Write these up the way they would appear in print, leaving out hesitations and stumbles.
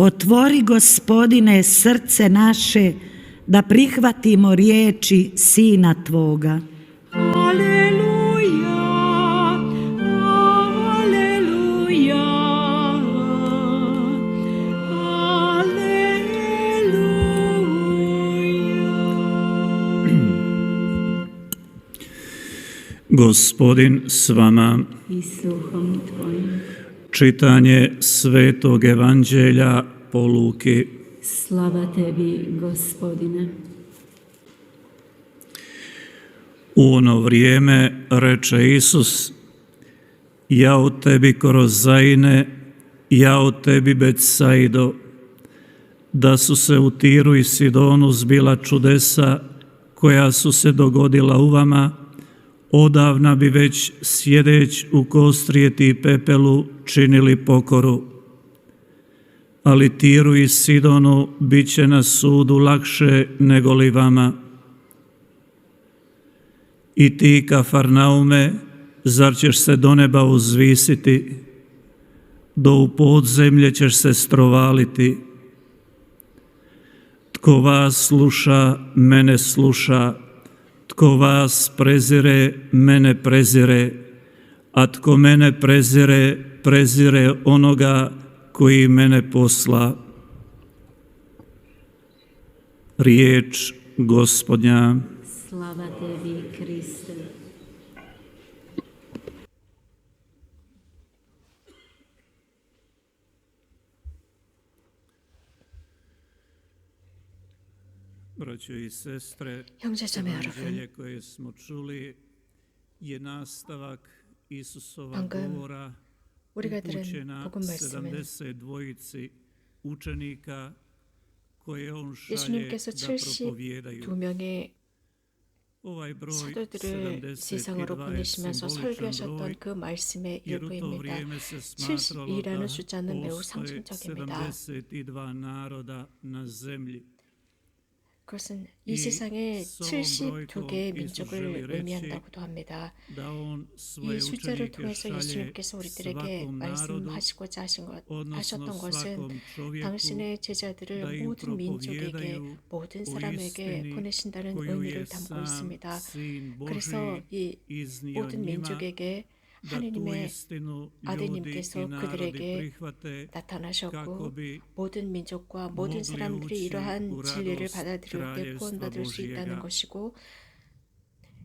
Otvori, Gospodine, srce naše, da prihvatimo riječi Sina Tvoga. Aleluja, aleluja, aleluja. Gospodin s vama. I s duhom tvojim. Čitanje Svetog Evanđelja po Luki. Slava tebi, Gospodine. U ono vrijeme reče Isus: Jao tebi Korozaine, jao tebi Betsaido, da su se u Tiru i Sidonu zbila čudesa koja su se dogodila u vama, odavna bi već sjedeć u kostrijeti i pepelu činili pokoru. Ali Tiru i Sidonu bit će na sudu lakše nego li vama. I ti, Kafarnaume, zar ćeš se do neba uzvisiti, do u podzemlje ćeš se strovaliti? Tko vas sluša, mene sluša, tko vas prezire, mene prezire, a tko mene prezire, prezire onoga koji mene posla. Riječ Gospodnja. Slava tebi, Kriste. Braćo i sestre, 형제자매 Evanđelje 여러분, koje smo čuli je nastavak Isusova 방금 govora 우리가 들은 upućena 복음 말씀은 72 učenika koje on šalje 예수님께서 da propovijedaju. 72명의 Ovaj broj 사도들을 72 세상으로 je 보내시면서 simboličan 설교하셨던 broj, 그 말씀의 jer u to 일부입니다. vrijeme se smatralo da 72라는 숫자는 매우 postoje 상징적입니다. 72 naroda na zemlji. 그것은 이 세상에 72개의 민족을 의미한다고도 합니다. Da on 이 svoje 숫자를 učenike 통해서 šalje 예수님께서 우리들에게 svakom narodu, 말씀하시고자 odnosno 하셨던 것은 svakom čovjeku, 당신의 da 제자들을 im 모든 민족에게, propovijedaju 모든 o 사람에게 istini 보내신다는 koju je 의미를 담고 sam 있습니다. Sin 그래서 Božji 이 iznio 모든 njima, 민족에게 da tu 하느님의 istinu ljudi i 아드님께서 narodi 그들에게 prihvate kako 나타나셨고 bi 모든 민족과 모든 사람들이 이러한 진리를 받아들일 때 구원받을 수 있다는 것이고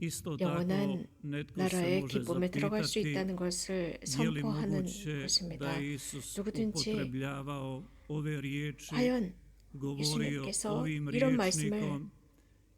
isto tako 영원한 netko se 나라의 može 기쁨에 들어갈 수 zapitati 있다는 것을 je li 선포하는 moguće 것입니다. da je Isus 누구든지 upotrebljavao ove riječi, 과연 govorio 예수님께서 ovim 이런 말씀을 rječnikom,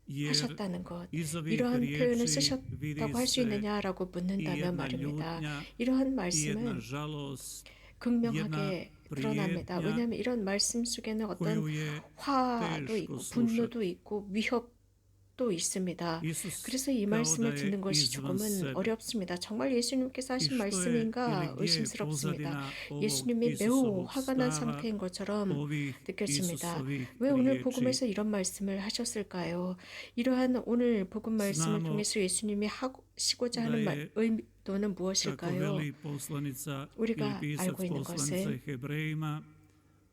jer 하셨다는 것, iz ovih 이러한 표현을 riječi vidi 쓰셨다고 할 수 se 있느냐라고 i 묻는다면 jedna 말입니다. ljutnja 이러한 i jedna 말씀은 žalost, 극명하게 드러납니다. prijetnja 왜냐하면 이런 말씀 속에는 어떤 koju je 화도 teško 있고 slušati. 분노도 있고 위협도 있습니다. Isus 그래서 이 kao 말씀을 da je 듣는 것이 izvan 조금은 sebe. 어렵습니다. 정말 예수님께서 I 하신 što je ili 말씀인가 gdje je 의심스럽습니다. pozadina ovog 예수님이 매우 Isusovog 화가 난 stava, 상태인 것처럼 ovih 느껴집니다. Isusovih 왜 오늘 riječi? 복음에서 이런 말씀을 하셨을까요? 이러한 오늘 복음 말씀을 Znamo 통해서 예수님이 하시고자 da 하는 je 의도는 Kako 무엇일까요? veli poslanica 우리가 ili pisac 알고 있는 poslanica 것은 Hebrejima,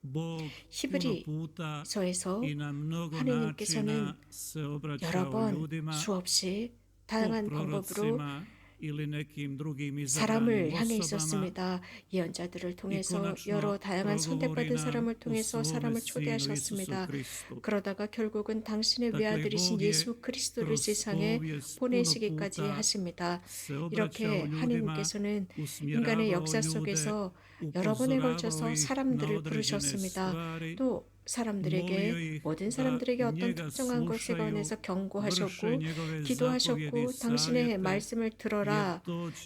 Bog puno puta 히브리서에서 i na mnogo 하느님께서는 načina se 여러 obraćao 번 ljudima, 수없이 po 다양한 방법으로 prorocima ili nekim drugim izabranim 사람을 향해 osobama 있었습니다. 예언자들을 통해서 konačno 여러 다양한 선택받은 progovori nam 사람을 o 통해서 svome 사람을 Sinu Isusu 초대하셨습니다. Kristu. 그러다가 결국은 당신의 Dakle, 외아들이신 Bog je 예수 그리스도를 kroz 세상에 povijest puno 보내시기까지 puta 하십니다. se 이렇게 obraćao ljudima, 하느님께서는 인간의 usmjeravao 역사 ljude, 속에서 여러 번에 걸쳐서 upozoravao ih na 사람들을 određene 부르셨습니다. stvari, 또 사람들에게 모든 사람들에게 어떤 특정한 것에 관해서 경고하셨고 기도하셨고 당신의 말씀을 들어라,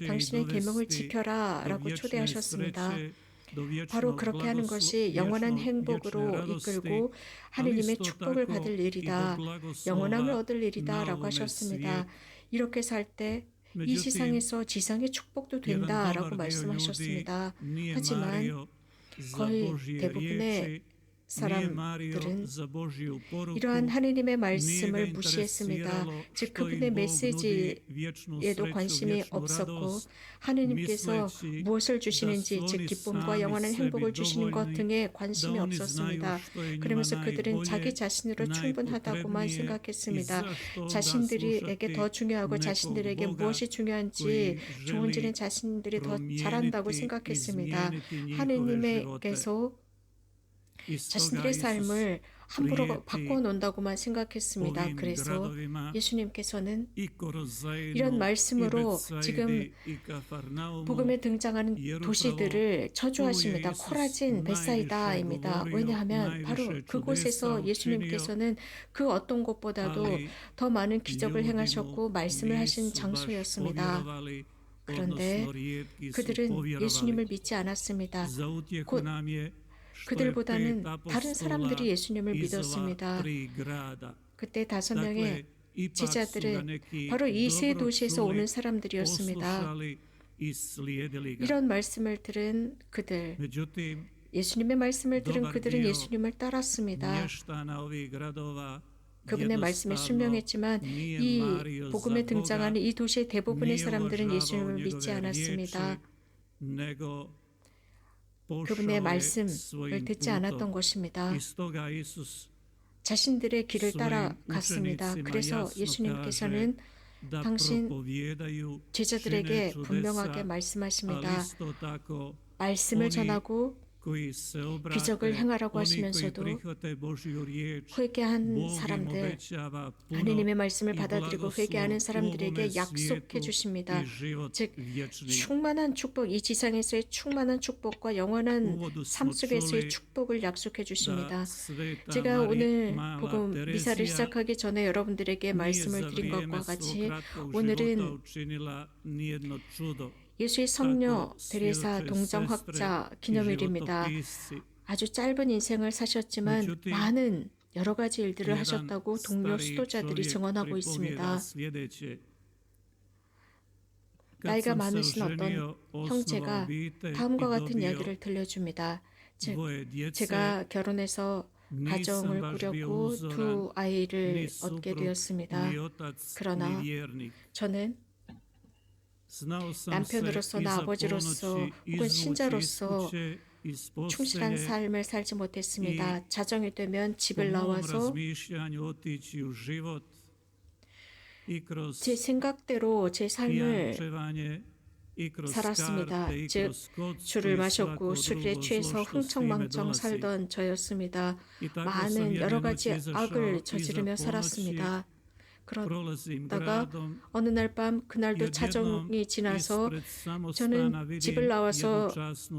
당신의 계명을 지켜라 라고 초대하셨습니다. 바로 그렇게 하는 것이 영원한 행복으로 이끌고 하느님의 축복을 받을 일이다, 영원함을 얻을 일이다 라고 하셨습니다. 이렇게 살 때 이 세상에서 지상의 축복도 된다 라고 말씀하셨습니다. 하지만 거의 대부분의 사람들은 이러한 하느님의 말씀을 무시했습니다. 즉 그분의 메시지에도 관심이 없었고 하느님께서 무엇을 주시는지 즉 기쁨과 영원한 행복을 주시는 것 등에 관심이 없었습니다. 그러면서 그들은 자기 자신으로 충분하다고만 생각했습니다. 자신들에게 더 중요하고 자신들에게 무엇이 중요한지 좋은지는 자신들이 더 잘한다고 생각했습니다. 하느님께서 자신들의 삶을 함부로 바꿔놓는다고만 생각했습니다. 그래서 예수님께서는 이런 말씀으로 지금 복음에 등장하는 도시들을 저주하십니다. 코라진, 벳사이다입니다. 왜냐하면 바로 그곳에서 예수님께서는 그 어떤 곳보다도 더 많은 기적을 행하셨고 말씀을 하신 장소였습니다. 그런데 그들은 예수님을 믿지 않았습니다. 곧 그들보다는 다른 사람들이 예수님을 믿었습니다. 그때 5명의 제자들은 바로 이 세 도시에서 오는 사람들이었습니다. 이런 말씀을 들은 그들, 예수님의 말씀을 들은 그들은 예수님을 따랐습니다. 그분의 말씀에 순명했지만 이 복음에 등장하는 이 도시의 대부분의 사람들은 예수님을 믿지 않았습니다. 그분의 말씀을 듣지 않았던 것입니다. 자신들의 길을 따라갔습니다. 그래서 예수님께서는 당신 제자들에게 분명하게 말씀하십니다. 말씀을 전하고 기적을 행하라고 하시면서도 회개한 사람들, 하느님의 말씀을 받아들이고 회개하는 사람들에게 약속해 주십니다. 즉 충만한 축복, 이 지상에서의 충만한 축복과 영원한 삶 속에서의 축복을 약속해 주십니다. 제가 오늘 복음 미사를 시작하기 전에 여러분들에게 말씀을 드린 것과 같이 오늘은 예수의 성녀 데레사 동정학자 기념일입니다. 아주 짧은 인생을 사셨지만 많은 여러 가지 일들을 하셨다고 동료 수도자들이 증언하고 있습니다. 나이가 많으신 어떤 형제가 다음과 같은 이야기를 들려줍니다. 즉, 제가 결혼해서 가정을 꾸렸고 2 아이를 얻게 되었습니다. 그러나 저는 남편으로서나 아버지로서 혹은 신자로서 충실한 삶을 살지 못했습니다. 자정이 되면 집을 나와서 제 생각대로 제 삶을 살았습니다. 즉 술을 마셨고 술에 취해서 흥청망청 살던 저였습니다. 많은 여러 가지 악을 저지르며 살았습니다. 그러다가 어느 날 밤 그날도 자정이 지나서 저는 집을 나와서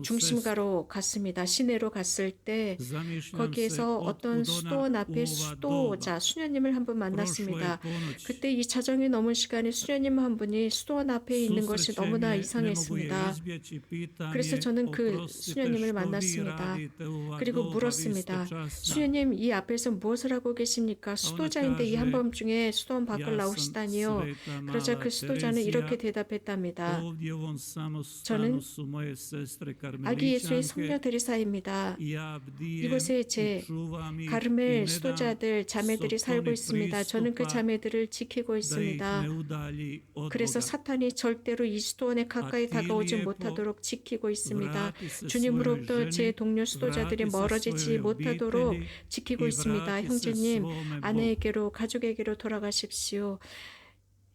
중심가로 갔습니다. 시내로 갔을 때 거기에서 어떤 수도원 앞에 수녀님을 한 분 만났습니다. 그때 이 자정이 넘은 시간에 수녀님 한 분이 수도원 앞에 있는 것이 너무나 이상했습니다. 그래서 저는 그 수녀님을 만났습니다. 그리고 물었습니다. 수녀님, 이 앞에서 무엇을 하고 계십니까? 수도자인데 이 한밤중에 수도원 밖을 나오시다니요. 그러자 그 수도자는 이렇게 대답했답니다. 저는 아기 예수의 성녀 데레사입니다. 이곳에 제 가르멜 수도자들 자매들이 살고 있습니다. 저는 그 자매들을 지키고 있습니다. 그래서 사탄이 절대로 이 수도원에 가까이 다가오지 못하도록 지키고 있습니다. 주님으로부터 제 동료 수도자들이 멀어지지 못하도록 지키고 있습니다. 형제님, 아내에게로 가족에게로 돌아가십시오.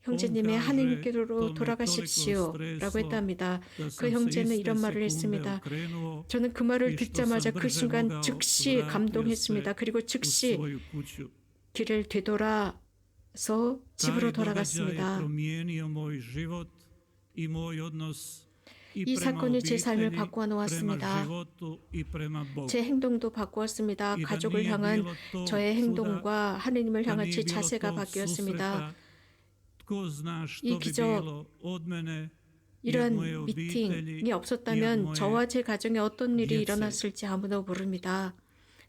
형제님의 하느님께로 돌아가십시오 라고 했답니다. 그 형제는 이런 말을 했습니다. 저는 그 말을 듣자마자 그 순간 즉시 감동했습니다. 그리고 즉시 길을 되돌아서 집으로 돌아갔습니다. 이 사건이 제 삶을 바꾸어 놓았습니다. 제 행동도 바꾸었습니다. 가족을 향한 저의 행동과 하느님을 향한 제 자세가 바뀌었습니다. 이 기적, 이런 미팅이 없었다면 저와 제 가정에 어떤 일이 일어났을지 아무도 모릅니다.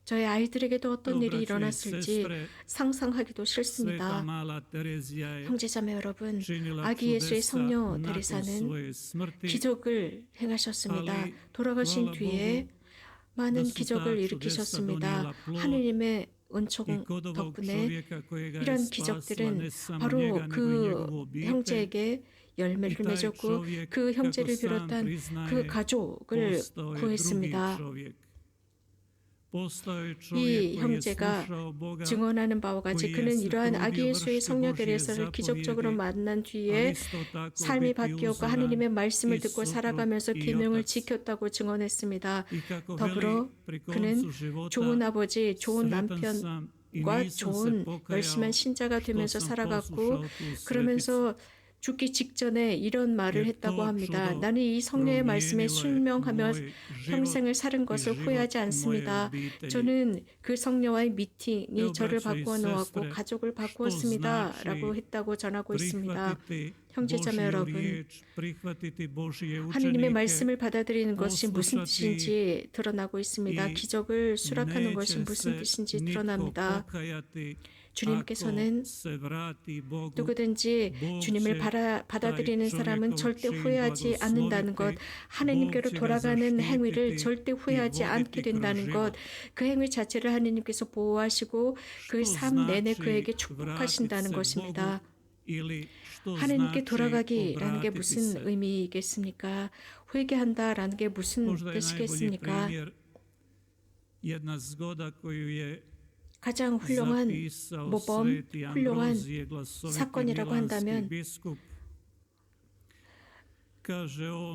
저의 아이들에게도 어떤 일이 일어났을지 상상하기도 싫습니다. 형제자매 여러분, 아기 예수의 성녀 데레사는 기적을 행하셨습니다. 돌아가신 뒤에 많은 기적을 일으키셨습니다. 하느님의 은총 덕분에 이런 기적들은 바로 그 형제에게 열매를 맺었고 그 형제를 비롯한 그 가족을 구했습니다. 이 형제가 증언하는 바와 같이 그는 이러한 아기 예수의 성녀 데레사를 기적적으로 만난 뒤에 삶이 바뀌었고 하느님의 말씀을 듣고 살아가면서 계명을 지켰다고 증언했습니다. 더불어 그는 좋은 아버지, 좋은 남편과 좋은 열심한 신자가 되면서 살아갔고 그러면서 죽기 직전에 이런 말을 했다고 합니다. 나는 이 성령의 말씀에 순명하며 평생을 사는 것을 후회하지 않습니다. 저는 그 성령와의 미팅이 저를 바꾸어 놓았고 가족을 바꾸었습니다. 라고 했다고 전하고 있습니다. 형제자매 여러분, 하느님의 말씀을 받아들이는 것이 무슨 뜻인지 드러나고 있습니다. 기적을 수락하는 것이 무슨 뜻인지 드러납니다. 주님께서는 누구든지 주님을 받아들이는 사람은 절대 후회하지 않는다는 것, 하느님께로 돌아가는 행위를 절대 후회하지 않게 된다는 것, 그 행위 자체를 하느님께서 보호하시고 그 삶 내내 그에게 축복하신다는 것입니다. 하느님께 돌아가기라는 게 무슨 의미겠습니까? 회개한다라는 게 무슨 뜻이겠습니까? 가장 훌륭한 모범, 훌륭한 사건이라고 한다면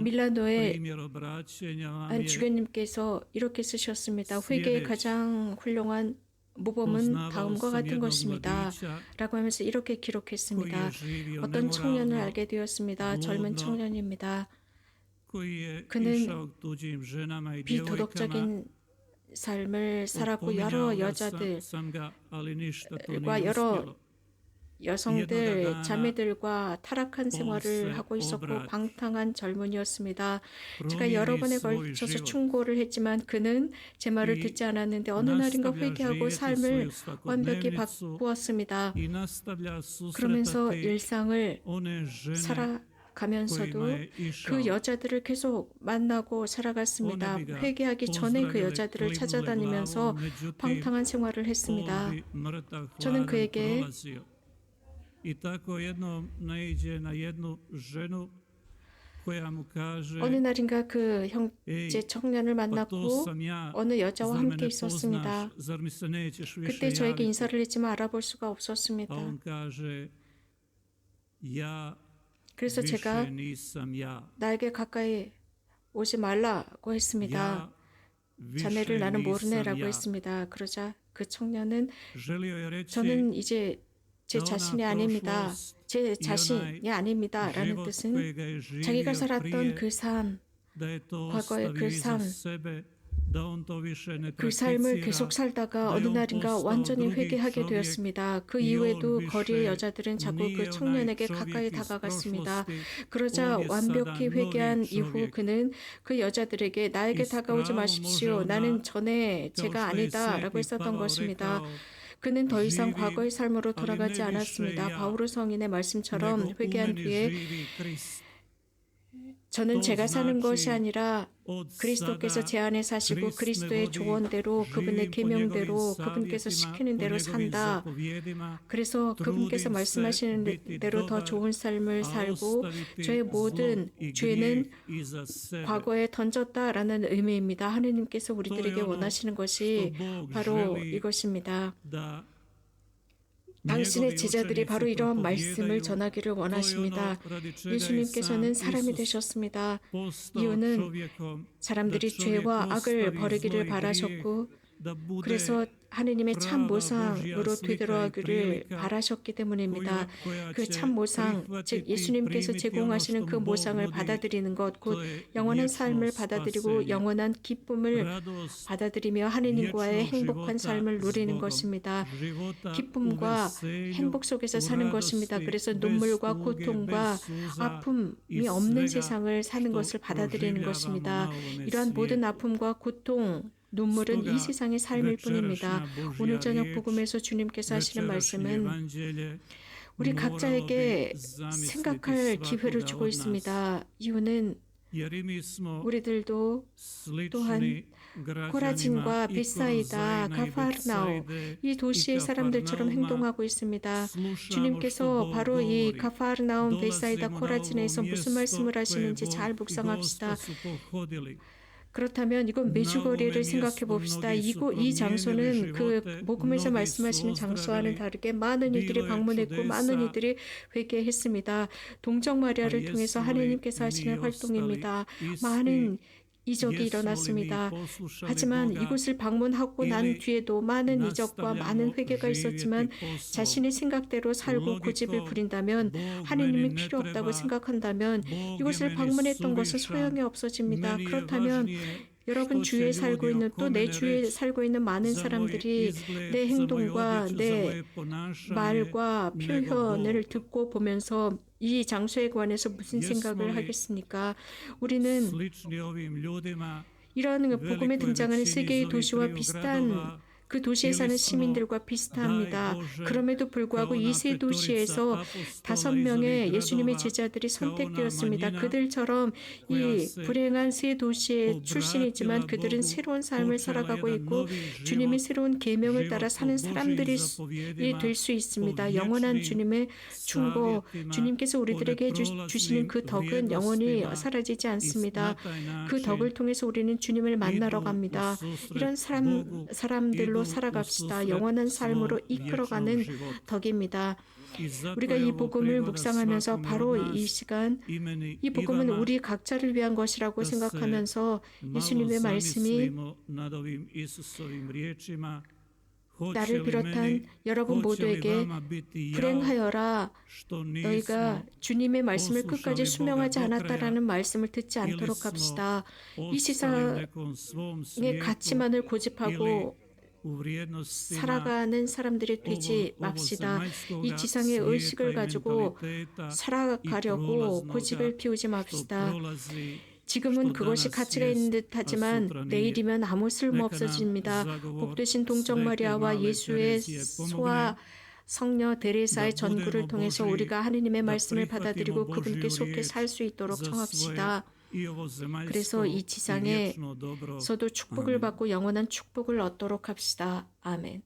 밀라노의 한 주교님께서 이렇게 쓰셨습니다. 회개의 가장 훌륭한 모범은 다음과 같은 것입니다. 라고 하면서 이렇게 기록했습니다. 어떤 청년을 알게 되었습니다. 젊은 청년입니다. 그는 비도덕적인 삶을 살았고 여러 여자들과 여러 여성들, 자매들과 타락한 생활을 하고 있었고 방탕한 젊은이였습니다. 제가 여러 번에 걸쳐서 충고를 했지만 그는 제 말을 듣지 않았는데 어느 날인가 회개하고 삶을 완벽히 바꾸었습니다. 그러면서 일상을 살아가면서도 그 여자들을 계속 만나고 살아갔습니다. 회개하기 전에 그 여자들을 찾아다니면서 방탕한 생활을 했습니다. 저는 그에게 어느 날인가 그 형제 청년을 만났고 어느 여자와 함께 있었습니다. 그때 저에게 인사를 했지만 알아볼 수가 없었습니다. 그래서 제가 나에게 가까이 오지 말라고 했습니다. 자네를 나는 모르네라고 했습니다. 그러자 그 청년은 저는 이제 제 자신이 아닙니다. 제 자신이 아닙니다. 라는 뜻은 자기가 살았던 그 삶, 과거의 그 삶을 계속 살다가 어느 날인가 완전히 회개하게 되었습니다. 그 이후에도 거리의 여자들은 자꾸 그 청년에게 가까이 다가갔습니다. 그러자 완벽히 회개한 이후 그는 그 여자들에게 나에게 다가오지 마십시오. 나는 전에 제가 아니다. 라고 했었던 것입니다. 그는 더 이상 과거의 삶으로 돌아가지 않았습니다. 바오로 성인의 말씀처럼 회개한 뒤에 저는 제가 사는 것이 아니라 그리스도께서 제 안에 사시고 그리스도의 조언대로 그분의 계명대로 그분께서 시키는 대로 산다. 그래서 그분께서 말씀하시는 대로 더 좋은 삶을 살고 저의 모든 죄는 과거에 던졌다라는 의미입니다. 하느님께서 우리들에게 원하시는 것이 바로 이것입니다. 당신의 제자들이 바로 이러한 말씀을 전하기를 원하십니다. 예수님께서는 사람이 되셨습니다. 이유는 사람들이 죄와 악을 버리기를 바라셨고 그래서 하느님의 참 모상으로 되돌아가기를 바라셨기 때문입니다. 그 참 모상, 즉 예수님께서 제공하시는 그 모상을 받아들이는 것, 곧 영원한 삶을 받아들이고 영원한 기쁨을 받아들이며 하느님과의 행복한 삶을 누리는 것입니다. 기쁨과 행복 속에서 사는 것입니다. 그래서 눈물과 고통과 아픔이 없는 세상을 사는 것을 받아들이는 것입니다. 이러한 모든 아픔과 고통, 눈물은 이 세상의 삶일 뿐입니다. 오늘 저녁 복음에서 주님께서 하시는 말씀은 우리 각자에게 생각할 기회를 주고 있습니다. 이유는 jer i mi smo 우리들도 또한 slični građanima 코라진과 i 베사이다, Korozajna i 가파르나움 Betsaide 이 도시의 i 사람들처럼 Kafarnauma 행동하고 있습니다. slušamo 주님께서 što Bog 바로 이 govori. 가파르나움, 베사이다, Dolazimo na 코라진에서 ovo 무슨 mjesto 말씀을 koje 하시는지 Bog 잘 i 묵상합시다. gosta su pohodili. 그렇다면 이건 메주거리를 생각해 봅시다. 이 장소는 그 복음에서 말씀하시는 장소와는 다르게 많은 이들이 방문했고 많은 이들이 회개했습니다. 동정 마리아를 통해서 하나님께서 하시는 활동입니다. 많은 이적이 일어났습니다. 하지만 이곳을 방문하고 난 뒤에도 많은 이적과 많은 회개가 있었지만 자신의 생각대로 살고 고집을 부린다면 하나님이 필요 없다고 생각한다면 이곳을 방문했던 것은 소용이 없어집니다. 그렇다면 여러분 주위에 살고 있는 또 내 주위에 살고 있는 많은 사람들이 내 행동과 내 말과 표현을 듣고 보면서 이 장소에 관해서 무슨 생각을 하겠습니까? 우리는 이런 복음에 등장하는 세계의 도시와 비슷한 그 도시에 사는 시민들과 비슷합니다. 그럼에도 불구하고 이 세 도시에서 5명의 예수님의 제자들이 선택되었습니다. 그들처럼 이 불행한 세 도시의 출신이지만 그들은 새로운 삶을 살아가고 있고 주님의 새로운 계명을 따라 사는 사람들이 될 수 있습니다. 영원한 주님의 충고, 주님께서 우리들에게 주시는 그 덕은 영원히 사라지지 않습니다. 그 덕을 통해서 우리는 주님을 만나러 갑니다. 이런 사람들로 살아갑시다. 영원한 삶으로 이끌어가는 덕입니다. 우리가 이 복음을 묵상하면서 바로 이 시간, 이 복음은 우리 각자를 위한 것이라고 생각하면서 예수님의 말씀이 나를 비롯한 여러분 모두에게 불행하여라 너희가 주님의 말씀을 끝까지 순명하지 않았다라는 말씀을 듣지 않도록 합시다. 이 세상의 가치만을 고집하고 살아가는 사람들이 되지 맙시다. 이 지상의 의식을 가지고 살아가려고 고집을 피우지 맙시다. 지금은 그것이 가치가 있는 듯하지만 내일이면 아무 쓸모 없어집니다. 복되신 동정 마리아와 예수의 소아 성녀 데레사의 전구를 통해서 우리가 하느님의 말씀을 받아들이고 그분께 속해 살 수 있도록 청합시다. 그래서 이 지상에서도 축복을 받고 영원한 축복을 얻도록 합시다. 아멘.